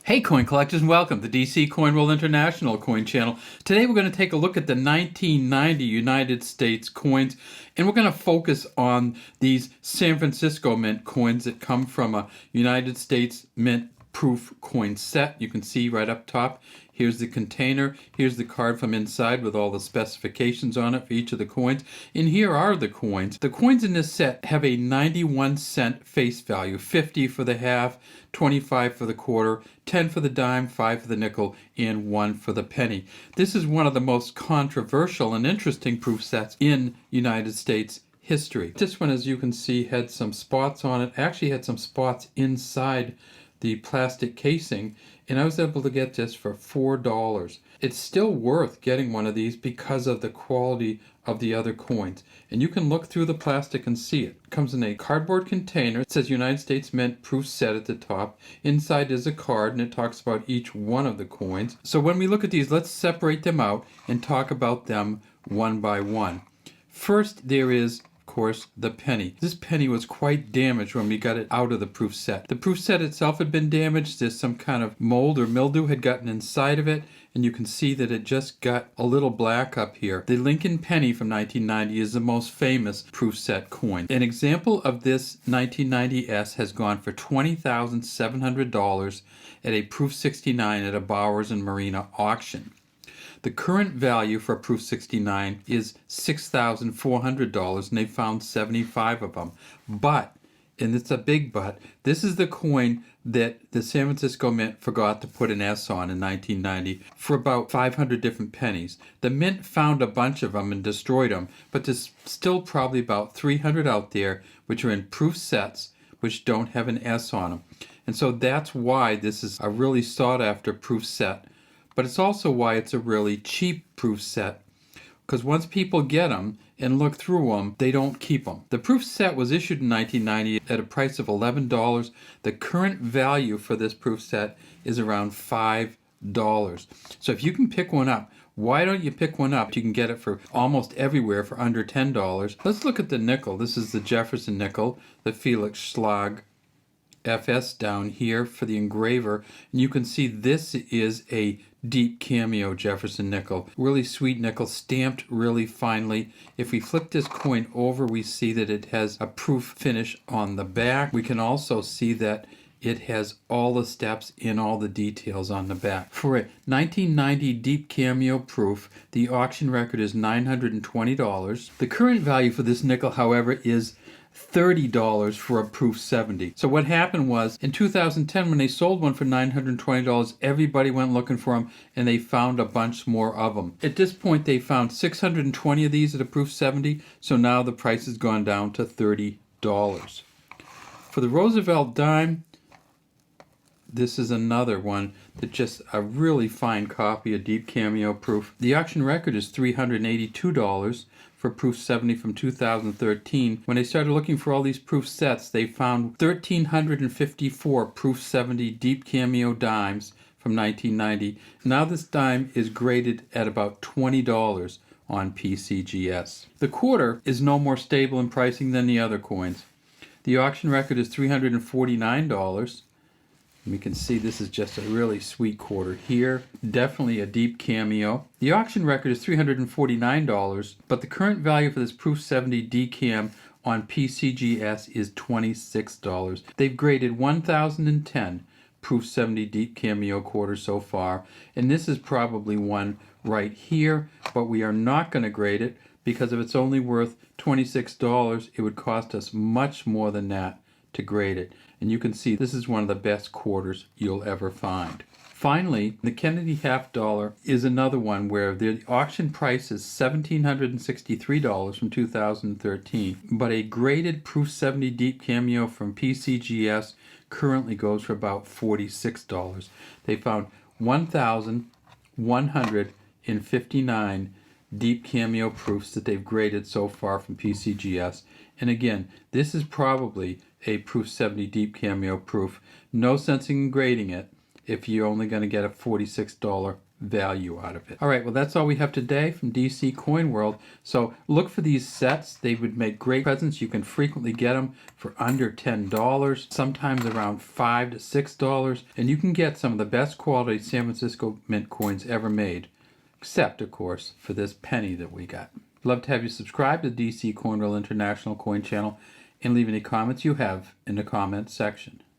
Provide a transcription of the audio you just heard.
Hey coin collectors, and welcome to DC Coin World International Coin Channel. Today we're going to take a look at the 1990 United States coins, and we're going to focus on these San Francisco Mint coins that come from a United States Mint proof coin set. You can see right up top, here's the container, here's the card from inside with all the specifications on it for each of the coins, and here are the coins. The coins in this set have a 91-cent face value, 50 for the half, 25 for the quarter, 10 for the dime, 5 for the nickel, and 1 for the penny. This is one of the most controversial and interesting proof sets in United States history. This one, as you can see, had some spots on it. Actually had some spots inside the plastic casing, and I was able to get this for $4. It's still worth getting one of these because of the quality of the other coins. And you can look through the plastic and see it. It comes in a cardboard container. It says United States Mint proof set at the top. Inside is a card, and it talks about each one of the coins. So when we look at these, let's separate them out and talk about them one by one. First, there is, of course, the penny. This penny was quite damaged when we got it out of the proof set. The proof set itself had been damaged. There's some kind of mold or mildew had gotten inside of it, and you can see that it just got a little black up here. The Lincoln penny from 1990 is the most famous proof set coin. An example of this 1990S has gone for $20,700 at a proof 69 at a Bowers and Marina auction. The current value for a proof 69 is $6,400, and they found 75 of them. But, and it's a big but, this is the coin that the San Francisco Mint forgot to put an S on in 1990 for about 500 different pennies. The Mint found a bunch of them and destroyed them, but there's still probably about 300 out there which are in proof sets which don't have an S on them. And so that's why this is a really sought after proof set. But it's also why it's a really cheap proof set, because once people get them and look through them, they don't keep them. The proof set was issued in 1990 at a price of $11. The current value for this proof set is around $5. So if you can pick one up, why don't you pick one up? You can get it for almost everywhere for under $10. Let's look at the nickel. This is the Jefferson nickel, the Felix Schlag FS down here for the engraver, and you can see this is a deep cameo Jefferson nickel. Really sweet nickel, stamped really finely. If we flip this coin over, we see that it has a proof finish on the back. We can also see that it has all the steps and all the details on the back. For a 1990 deep cameo proof, the auction record is $920. The current value for this nickel, however, is $30 for a proof 70. So what happened was, in 2010, when they sold one for $920, everybody went looking for them, and they found a bunch more of them. At this point, they found 620 of these at a proof 70, so now the price has gone down to $30. For the Roosevelt dime, this is another one that's just a really fine copy, a deep cameo proof. The auction record is $382 for proof 70 from 2013. When they started looking for all these proof sets, they found 1,354 proof 70 deep cameo dimes from 1990. Now this dime is graded at about $20 on PCGS. The quarter is no more stable in pricing than the other coins. The auction record is $349. We can see this is just a really sweet quarter here. Definitely a deep cameo. The auction record is $349, but the current value for this proof 70 DCAM on PCGS is $26. They've graded 1,010 proof 70 deep cameo quarters so far, and this is probably one right here, but we are not going to grade it because if it's only worth $26, it would cost us much more than that to grade it. And you can see this is one of the best quarters you'll ever find. Finally, the Kennedy half dollar is another one where the auction price is $1,763 from 2013, but a graded proof 70 deep cameo from PCGS currently goes for about $46. They found 1,159 deep cameo proofs that they've graded so far from PCGS. And again, this is probably a proof 70 deep cameo proof. No sense in grading it if you're only going to get a $46 value out of it. All right, well, that's all we have today from DC Coin World. So look for these sets. They would make great presents. You can frequently get them for under $10, sometimes around $5 to $6, and you can get some of the best quality San Francisco Mint coins ever made, except, of course, for this penny that we got. Love to have you subscribe to the DC Coin World International Coin Channel and leave any comments you have in the comments section.